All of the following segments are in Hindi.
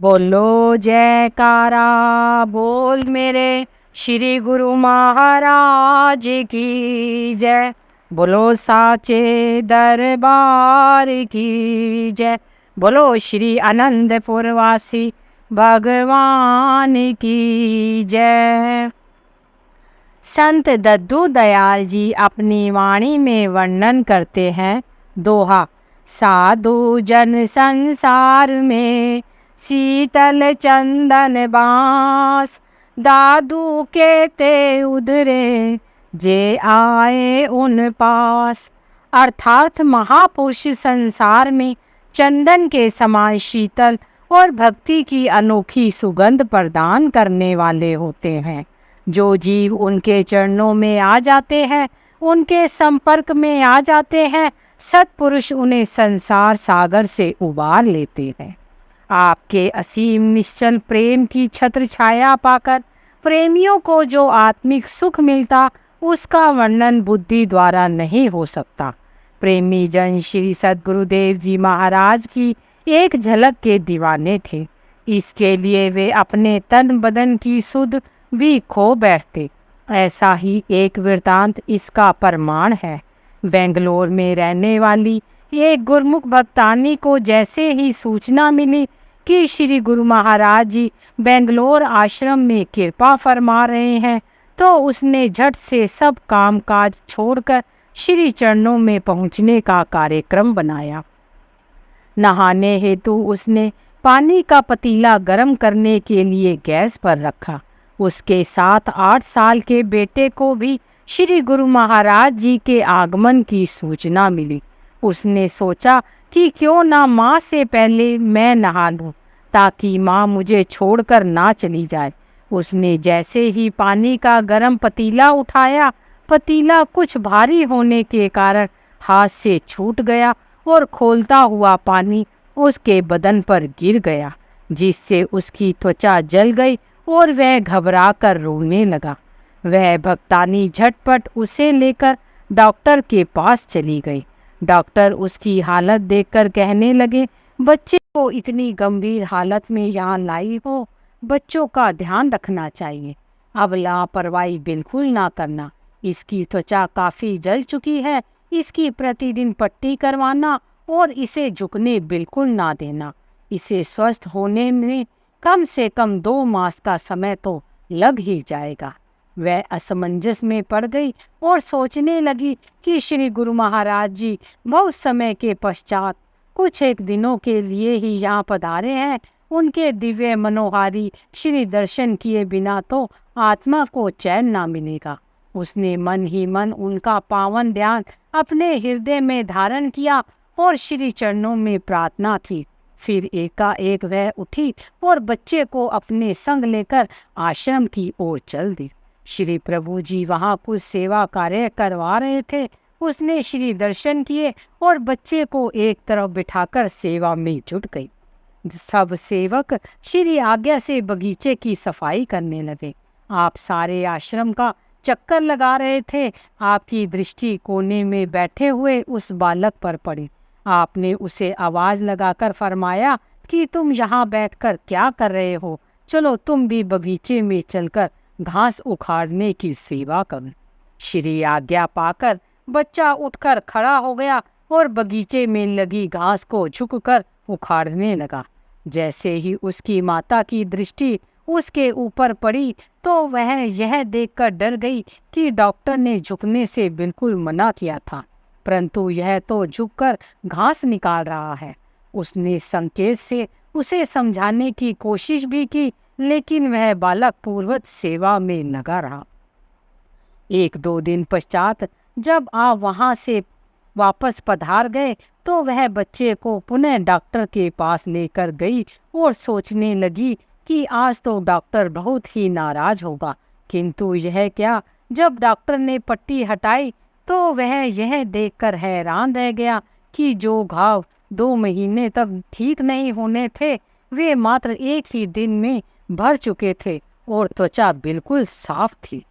बोलो जयकारा बोल मेरे श्री गुरु महाराज की जय। बोलो साचे दरबार की जय। बोलो श्री आनंदपुर वासी भगवान की जय। संत दद्दू दयाल जी अपनी वाणी में वर्णन करते हैं। दोहा। साधु जन संसार में शीतल चंदन बांस, दादू के ते उधरे जे आए उन पास। अर्थात महापुरुष संसार में चंदन के समान शीतल और भक्ति की अनोखी सुगंध प्रदान करने वाले होते हैं। जो जीव उनके चरणों में आ जाते हैं, उनके संपर्क में आ जाते हैं, सत्पुरुष उन्हें संसार सागर से उबार लेते हैं। आपके असीम निश्चल प्रेम की छत्र छाया पाकर प्रेमियों को जो आत्मिक सुख मिलता, उसका वर्णन बुद्धि द्वारा नहीं हो सकता। प्रेमी जन श्री सद्गुरुदेव जी महाराज की एक झलक के दीवाने थे। इसके लिए वे अपने तन बदन की सुध भी खो बैठते। ऐसा ही एक वृतांत इसका प्रमाण है। बेंगलोर में रहने वाली एक गुरमुख भक्तानी को जैसे ही सूचना मिली कि श्री गुरु महाराज जी बेंगलोर आश्रम में कृपा फरमा रहे हैं, तो उसने झट से सब कामकाज छोड़कर श्री चरणों में पहुंचने का कार्यक्रम बनाया। नहाने हेतु उसने पानी का पतीला गर्म करने के लिए गैस पर रखा। उसके 7-8 साल के बेटे को भी श्री गुरु महाराज जी के आगमन की सूचना मिली। उसने सोचा कि क्यों ना माँ से पहले मैं नहा लूं, ताकि माँ मुझे छोड़कर ना चली जाए। उसने जैसे ही पानी का गर्म पतीला उठाया, पतीला कुछ भारी होने के कारण हाथ से छूट गया और खौलता हुआ पानी उसके बदन पर गिर गया, जिससे उसकी त्वचा जल गई और वह घबराकर रोने लगा। वह भक्तानी झटपट उसे लेकर डॉक्टर के पास चली गई। डॉक्टर उसकी हालत देखकर कहने लगे, बच्चे को इतनी गंभीर हालत में यहाँ लाई हो, बच्चों का ध्यान रखना चाहिए। अब लापरवाही बिल्कुल ना करना। इसकी त्वचा काफ़ी जल चुकी है। इसकी प्रतिदिन पट्टी करवाना और इसे झुकने बिल्कुल ना देना। इसे स्वस्थ होने में कम से कम 2 मास का समय तो लग ही जाएगा। वह असमंजस में पड़ गई और सोचने लगी कि श्री गुरु महाराज जी बहुत समय के पश्चात कुछ एक दिनों के लिए ही यहाँ पधारे हैं। उनके दिव्य मनोहारी श्री दर्शन किए बिना तो आत्मा को चैन ना मिलेगा। उसने मन ही मन उनका पावन ध्यान अपने हृदय में धारण किया और श्री चरणों में प्रार्थना की। फिर एकाएक वह उठी और बच्चे को अपने संग लेकर आश्रम की ओर चल दी। श्री प्रभु जी वहाँ कुछ सेवा कार्य करवा रहे थे। उसने श्री दर्शन किए और बच्चे को एक तरफ बिठाकर सेवा में जुट गई। सब सेवक श्री आज्ञा से बगीचे की सफाई करने लगे। आप सारे आश्रम का चक्कर लगा रहे थे। आपकी दृष्टि कोने में बैठे हुए उस बालक पर पड़ी। आपने उसे आवाज लगाकर फरमाया कि तुम यहाँ बैठकर क्या कर रहे हो? चलो तुम भी बगीचे में चलकर घास उखाड़ने की सेवा करो। श्री आज्ञा पाकर बच्चा उठकर खड़ा हो गया और बगीचे में लगी घास को झुककर उखाड़ने लगा। जैसे ही उसकी माता की दृष्टि उसके ऊपर पड़ी, तो वह यह देखकर डर गई कि डॉक्टर ने झुकने से बिल्कुल मना किया था, परंतु यह तो झुककर घास निकाल रहा है। उसने संकेत से उसे समझाने की कोशिश भी की, लेकिन वह बालक पूर्ववत सेवा में लगा रहा। 1-2 दिन पश्चात जब आप वहाँ से वापस पधार गए, तो वह बच्चे को पुनः डॉक्टर के पास लेकर गई और सोचने लगी कि आज तो डॉक्टर बहुत ही नाराज होगा। किंतु यह क्या, जब डॉक्टर ने पट्टी हटाई तो वह यह देखकर हैरान रह गया कि जो घाव 2 महीने तक ठीक नहीं होने थे, वे मात्र 1 ही दिन में भर चुके थे और त्वचा बिल्कुल साफ थी।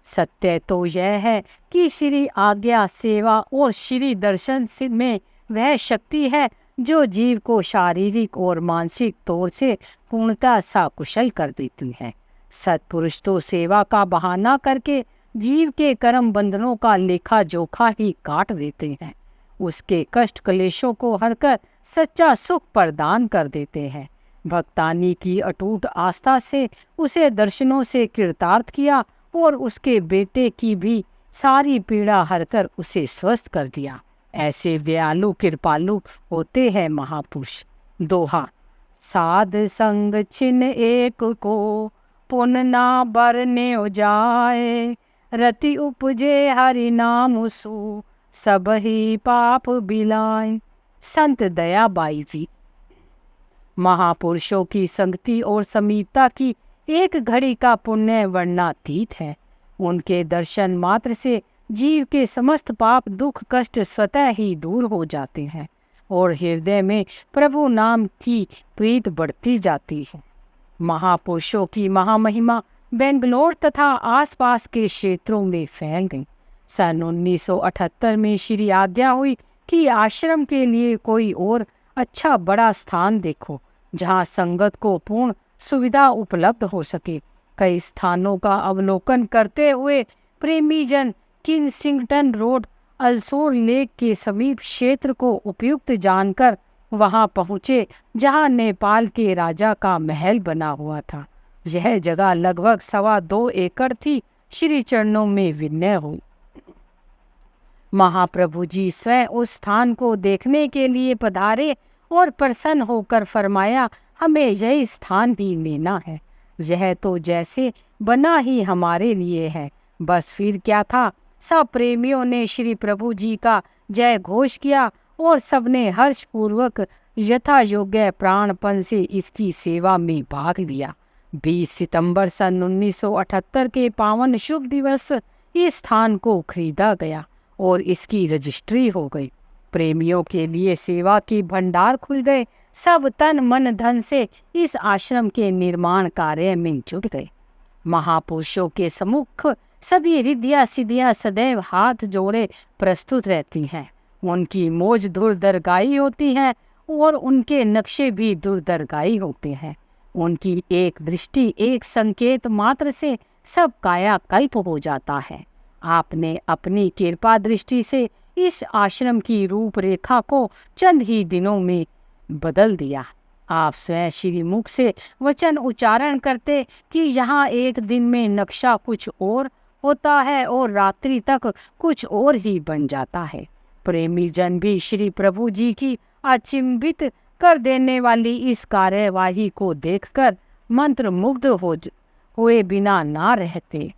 सत्य तो यह है कि श्री आज्ञा सेवा और श्री दर्शन में वह शक्ति है जो जीव को शारीरिक और मानसिक तौर से पूर्णतः सकुशल कर देती है। सत्पुरुष तो सेवा का बहाना करके जीव के कर्म बंधनों का लेखा जोखा ही काट देते हैं, उसके कष्ट क्लेशों को हरकर सच्चा सुख प्रदान कर देते हैं। भक्तानी की अटूट आस्था से उसे दर्शनों से कृतार्थ किया और उसके बेटे की भी सारी पीड़ा हरकर उसे स्वस्थ कर दिया। ऐसे दयालु कृपालु होते हैं महापुरुष। दोहा। साध संग छिन एक को, पुन ना बरने जाए, रति उपजे हरि नाम सु, सब ही पाप बिलाए। संत दयाबाई जी। महापुरुषों की संगति और समीपता की एक घड़ी का पुण्य वर्णनातीत है। उनके दर्शन मात्र से जीव के समस्त पाप दुख कष्ट स्वतः ही दूर हो जाते हैं और हृदय में प्रभु नाम की प्रीत बढ़ती जाती है। महापुरुषों की महामहिमा बेंगलोर तथा आसपास के क्षेत्रों में फैल गई। सन 1978 में श्री आज्ञा हुई कि आश्रम के लिए कोई और अच्छा बड़ा स्थान देखो जहां संगत को पूर्ण सुविधा उपलब्ध हो सके। कई स्थानों का अवलोकन करते हुए प्रेमी जन किंगस्टन रोड अल्सोर लेक के समीप क्षेत्र को उपयुक्त जानकर वहां पहुंचे जहां नेपाल के राजा का महल बना हुआ था। यह जगह लगभग 2.25 एकड़ थी। श्री चरणों में विनय हुई। महाप्रभु जी स्वयं उस स्थान को देखने के लिए पधारे और प्रसन्न होकर फरमाया, हमें यह स्थान ही लेना है। यह तो जैसे बना ही हमारे लिए है। बस फिर क्या था। सब प्रेमियों ने श्री प्रभु जी का जय घोष किया और सबने हर्षपूर्वक यथा योग्य प्राणपन से इसकी सेवा में भाग लिया। 20 सितंबर सन 1978 के पावन शुभ दिवस इस स्थान को खरीदा गया और इसकी रजिस्ट्री हो गई। प्रेमियों के लिए सेवा की भंडार खुल गए। सब तन मन धन से इस आश्रम के निर्माण कार्य में जुट गए। महापुरुषों के सम्मुख सभी रिद्धियां सिद्धियां सदैव हाथ जोड़े प्रस्तुत रहती हैं। उनकी मौज दूरदर्गाई होती है और उनके नक्शे भी दूरदर्गाई होते हैं। उनकी एक दृष्टि एक संकेत मात्र से सब कायाकल्प हो जाता है। आपने अपनी कृपा दृष्टि से इस आश्रम की रूपरेखा को चंद ही दिनों में बदल दिया। आप स्वयं श्री मुख से वचन उच्चारण करते कि यहाँ एक दिन में नक्शा कुछ और होता है और रात्रि तक कुछ और ही बन जाता है। प्रेमी जन भी श्री प्रभु जी की अचंभित कर देने वाली इस कार्यवाही को देखकर मंत्र मुग्ध हुए बिना ना रहते।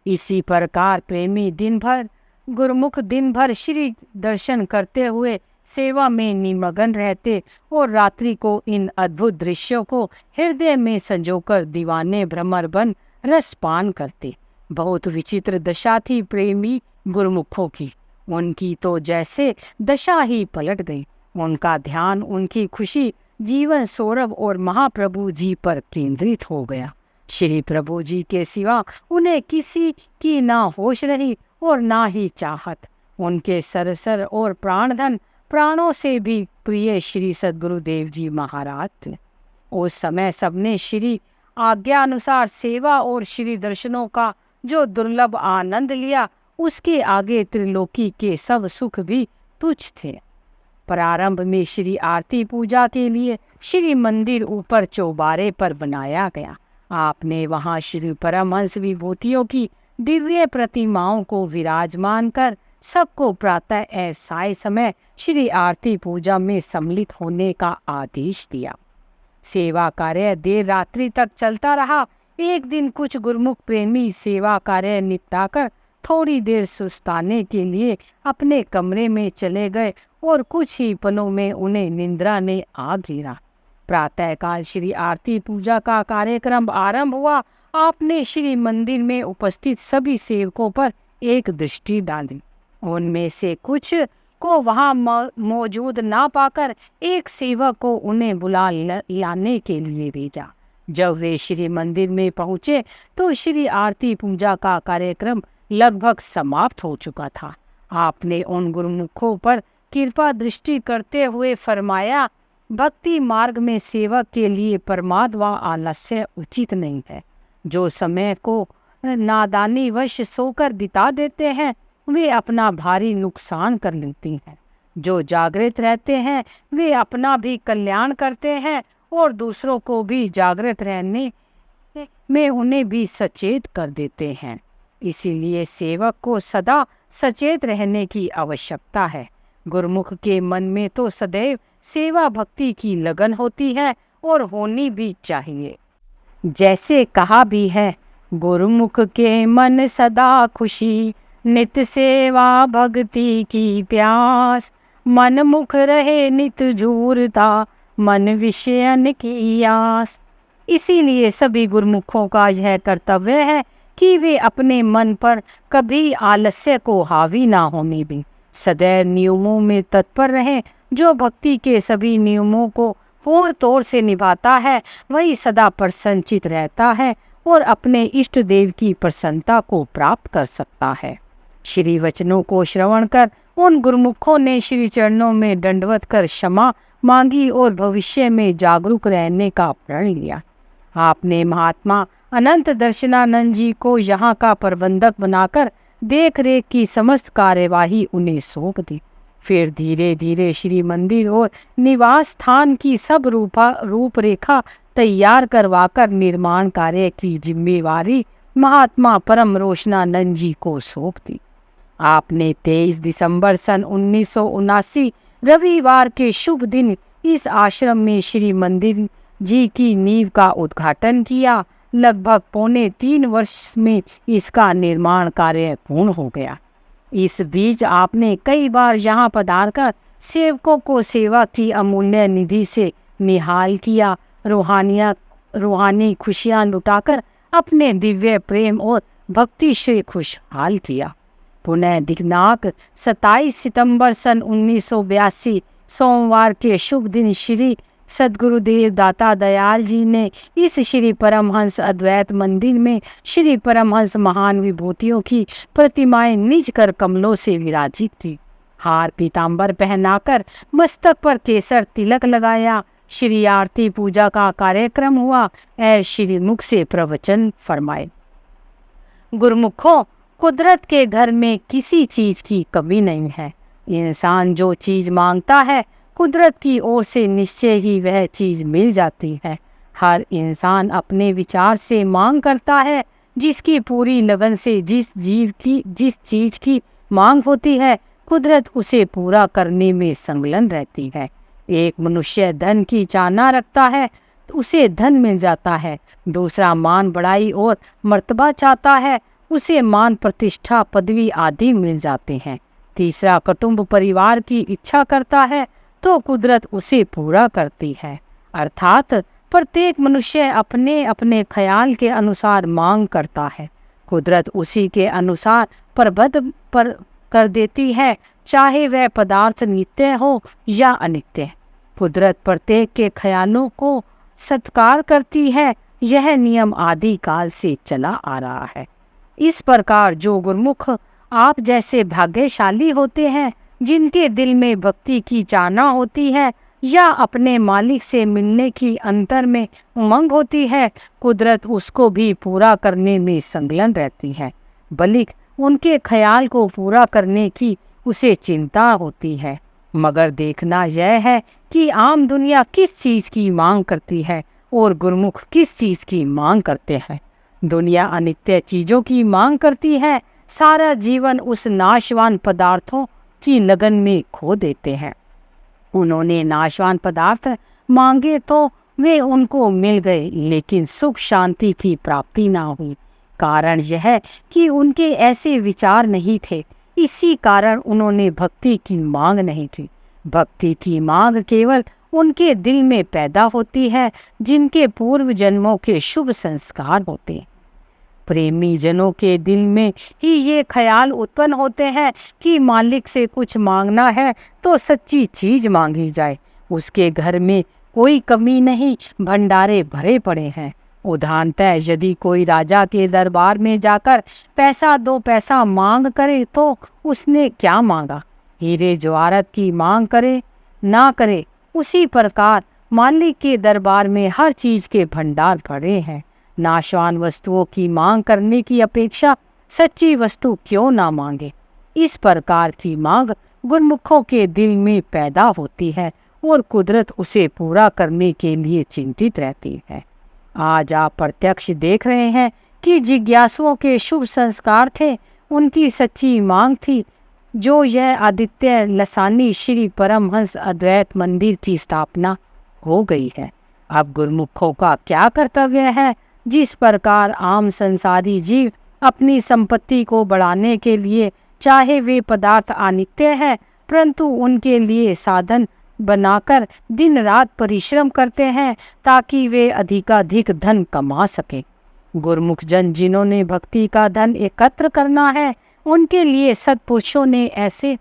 इसी प्रकार प्रेमी दिन भर गुरुमुख दिन भर श्री दर्शन करते हुए सेवा में निमग्न रहते और रात्रि को इन अद्भुत दृश्यों को हृदय में संजोकर दीवाने भ्रमर बन रसपान करते। बहुत विचित्र दशा थी प्रेमी गुरुमुखों की। उनकी तो जैसे दशा ही पलट गई। उनका ध्यान उनकी खुशी जीवन सौरभ और महाप्रभु जी पर केंद्रित हो गया। श्री प्रभु जी के सिवा उन्हें किसी की ना होश रही और ना ही चाहत। उनके सरसर और प्राणधन प्राणों से भी प्रिय श्री सद्गुरुदेव जी महाराज थे। उस समय सबने श्री आज्ञा अनुसार सेवा और श्री दर्शनों का जो दुर्लभ आनंद लिया, उसके आगे त्रिलोकी के सब सुख भी तुच्छ थे। प्रारंभ में श्री आरती पूजा के लिए श्री मंदिर ऊपर चौबारे पर बनाया गया। आपने वहां श्री परमहंस विभूतियों की दिव्य प्रतिमाओं को विराजमान कर सबको प्रातः ऐसा समय श्री आरती पूजा में सम्मिलित होने का आदेश दिया। सेवा कार्य देर रात्रि तक चलता रहा। एक दिन कुछ गुरुमुख प्रेमी सेवा कार्य निपटाकर थोड़ी देर सुस्ताने के लिए अपने कमरे में चले गए और कुछ ही पलों में उन्हें निंद्रा ने आ घेरा। प्रातःकाल श्री आरती पूजा का कार्यक्रम आरंभ हुआ। आपने श्री मंदिर में उपस्थित सभी सेवकों पर एक दृष्टि डाली। उनमें से कुछ को वहां मौजूद ना पाकर एक सेवक को उन्हें बुला लाने के लिए भेजा। जब वे श्री मंदिर में पहुंचे तो श्री आरती पूजा का कार्यक्रम लगभग समाप्त हो चुका था। आपने उन गुरुमुखों पर कृपा दृष्टि करते हुए फरमाया, भक्ति मार्ग में सेवक के लिए प्रमाद व आलस्य उचित नहीं है। जो समय को नादानी वश सोकर बिता देते हैं वे अपना भारी नुकसान कर लेती हैं। जो जागृत रहते हैं वे अपना भी कल्याण करते हैं और दूसरों को भी जागृत रहने में उन्हें भी सचेत कर देते हैं। इसीलिए सेवक को सदा सचेत रहने की आवश्यकता है। गुरुमुख के मन में तो सदैव सेवा भक्ति की लगन होती है और होनी भी चाहिए। जैसे कहा भी है, गुरुमुख के मन सदा खुशी, नित सेवा भक्ति की प्यास, मन मुख रहे नित झूरता, मन विषयन की आस। इसीलिए सभी गुरुमुखों का यह कर्तव्य है कि वे अपने मन पर कभी आलस्य को हावी ना होने दें, सदैव नियमों में तत्पर रहें। जो भक्ति के सभी नियमों को पूर्ण तौर से निभाता है वही सदा प्रसन्नचित रहता है और अपने इष्ट देव की प्रसन्नता को प्राप्त कर सकता है। श्री वचनों को श्रवण कर उन गुरुमुखों ने श्री चरणों में दंडवत कर क्षमा मांगी और भविष्य में जागरूक रहने का प्रण लिया। आपने महात्मा अनंत दर्शनानंद जी को यहाँ का प्रबंधक बनाकर देख रेख की समस्त कार्यवाही उन्हें सौंप दी। फिर धीरे धीरे श्री मंदिर और निवास स्थान की सब रूपरेखा तैयार करवाकर निर्माण कार्य की जिम्मेवारी महात्मा परम रोशनानंद जी को सौंप दी। आपने 23 दिसंबर सन 1979 रविवार के शुभ दिन इस आश्रम में श्री मंदिर जी की नींव का उद्घाटन किया। लगभग 3.25 वर्ष में इसका निर्माण कार्य पूर्ण हो गया। इस बीच आपने कई बार यहाँ पधारकर सेवकों को सेवा की अमूल्य निधि से निहाल किया। रूहानी खुशियाँ लुटाकर अपने दिव्य प्रेम और भक्ति से खुशहाल किया। पुनः दिनांक 27 सितंबर सन 1982 सोमवार के शुभ दिन श्री सद्गुरुदेव दाता दयाल जी ने इस श्री परमहंस अद्वैत मंदिर में श्री परमहंस महान विभूतियों की प्रतिमाएं निज कर कमलों से विराजित थी। हार पीतांबर पहनाकर मस्तक पर केसर तिलक लगाया। श्री आरती पूजा का कार्यक्रम हुआ। श्री मुख से प्रवचन फरमाए। गुरुमुखों, कुदरत के घर में किसी चीज की कमी नहीं है। इंसान जो चीज मांगता है कुदरत की ओर से निश्चय ही वह चीज मिल जाती है। हर इंसान अपने विचार से मांग करता है। जिसकी पूरी लगन से जिस चीज की मांग होती है कुदरत उसे पूरा करने में संलग्न रहती है। एक मनुष्य धन की चाहना रखता है तो उसे धन मिल जाता है। दूसरा मान बढ़ाई और मर्तबा चाहता है, उसे मान प्रतिष्ठा पदवी आदि मिल जाते हैं। तीसरा कुटुंब परिवार की इच्छा करता है तो कुदरत उसे पूरा करती है। अर्थात प्रत्येक मनुष्य अपने अपने ख्याल के अनुसार मांग करता है। कुदरत उसी के अनुसार प्रबंध कर देती है, चाहे वह पदार्थ नित्य हो या अनित्य। कुदरत प्रत्येक के ख्यालों को सत्कार करती है। यह नियम आदि काल से चला आ रहा है। इस प्रकार जो गुरुमुख आप जैसे भाग्यशाली होते हैं, जिनके दिल में भक्ति की चाहना होती है या अपने मालिक से मिलने की अंतर में उमंग होती है, कुदरत उसको भी पूरा करने में संलग्न रहती है। बल्कि उनके ख्याल को पूरा करने की उसे चिंता होती है। मगर देखना यह है कि आम दुनिया किस चीज़ की मांग करती है और गुरुमुख किस चीज़ की मांग करते हैं। दुनिया अनित्य चीज़ों की मांग करती है। सारा जीवन उस नाशवान पदार्थों की लगन में खो देते हैं। उन्होंने नाशवान पदार्थ मांगे तो वे उनको मिल गए, लेकिन सुख शांति की प्राप्ति ना हुई। कारण यह कि उनके ऐसे विचार नहीं थे। इसी कारण उन्होंने भक्ति की मांग नहीं की। भक्ति की मांग केवल उनके दिल में पैदा होती है जिनके पूर्व जन्मों के शुभ संस्कार होते हैं। प्रेमी जनों के दिल में ही ये ख्याल उत्पन्न होते हैं कि मालिक से कुछ मांगना है तो सच्ची चीज मांगी जाए। उसके घर में कोई कमी नहीं, भंडारे भरे पड़े हैं। उदाहरणतः यदि कोई राजा के दरबार में जाकर पैसा 2 पैसा मांग करे तो उसने क्या मांगा? हीरे जवाहरात की मांग करे ना करे, उसी प्रकार मालिक के दरबार में हर चीज के भंडार पड़े हैं। नाशवान वस्तुओं की मांग करने की अपेक्षा सच्ची वस्तु क्यों ना मांगे। इस प्रकार की मांग गुरमुखों के दिल में पैदा होती है और कुदरत उसे पूरा करने के लिए चिंतित रहती है। आज आप प्रत्यक्ष देख रहे हैं कि जिज्ञासुओं के शुभ संस्कार थे, उनकी सच्ची मांग थी, जो यह आदित्य लसानी श्री परमहंस अद्वैत मंदिर की स्थापना हो गई है। अब गुरमुखों का क्या कर्तव्य है। जिस प्रकार आम संसारी जीव अपनी संपत्ति को बढ़ाने के लिए, चाहे वे पदार्थ अनित्य है, परंतु उनके लिए साधन बनाकर दिन रात परिश्रम करते हैं ताकि वे अधिकाधिक धन कमा सकें। गुरमुख जन जिन्होंने भक्ति का धन एकत्र करना है, उनके लिए सत्पुरुषों ने ऐसे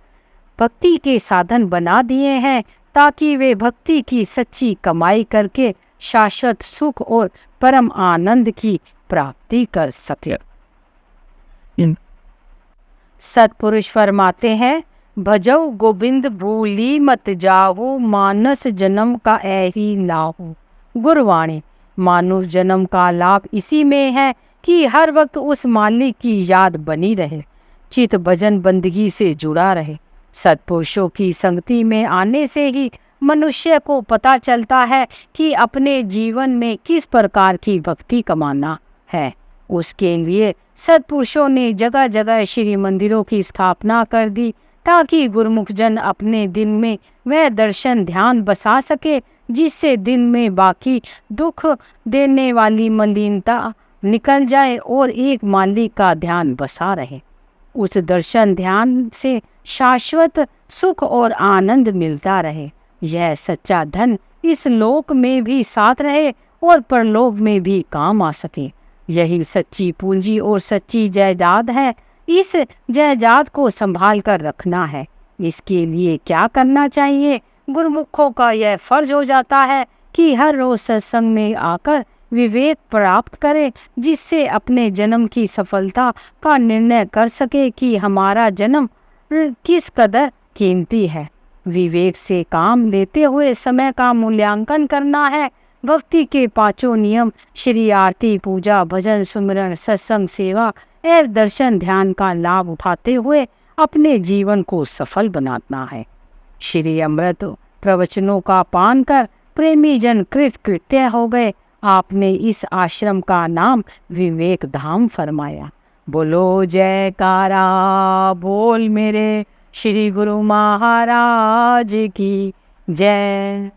भक्ति के साधन बना दिए हैं ताकि वे भक्ति की सच्ची कमाई करके शाश्वत सुख और परम आनंद की प्राप्ति कर सके। सत्पुरुष फरमाते हैं, भजो गोविंद भूली मत जाओ, मानस जन्म का ऐही लाहो। गुरवाणी, मानुष जन्म का लाभ इसी में है कि हर वक्त उस मालिक की याद बनी रहे, चित भजन बंदगी से जुड़ा रहे। सत्पुरुषों की संगति में आने से ही मनुष्य को पता चलता है कि अपने जीवन में किस प्रकार की भक्ति कमाना है। उसके लिए सत्पुरुषों ने जगह जगह श्री मंदिरों की स्थापना कर दी ताकि गुरमुख जन अपने दिल में वह दर्शन ध्यान बसा सके, जिससे दिन में बाकी दुख देने वाली मलिनता निकल जाए और एक मालिक का ध्यान बसा रहे। उस दर्शन ध्यान से शाश्वत सुख और आनंद मिलता रहे। यह सच्चा धन इस लोक में भी साथ रहे और परलोक में भी काम आ सके। यही सच्ची पूंजी और सच्ची जायदाद है। इस जायदाद को संभाल कर रखना है। इसके लिए क्या करना चाहिए। गुरमुखों का यह फर्ज हो जाता है कि हर रोज सत्संग में आकर विवेक प्राप्त करे, जिससे अपने जन्म की सफलता का निर्णय कर सके कि हमारा जन्म किस कदर कीमती है। विवेक से काम लेते हुए समय का मूल्यांकन करना है। भक्ति के पांचों नियम श्री आरती, पूजा, भजन, सुमिरन, सत्संग, सेवा और दर्शन ध्यान का लाभ उठाते हुए अपने जीवन को सफल बनाना है। श्री अमृत प्रवचनों का पान कर प्रेमी जन कृत कृत्य हो गए। आपने इस आश्रम का नाम विवेक धाम फरमाया। बोलो जयकारा बोल मेरे श्री गुरु महाराज की जय।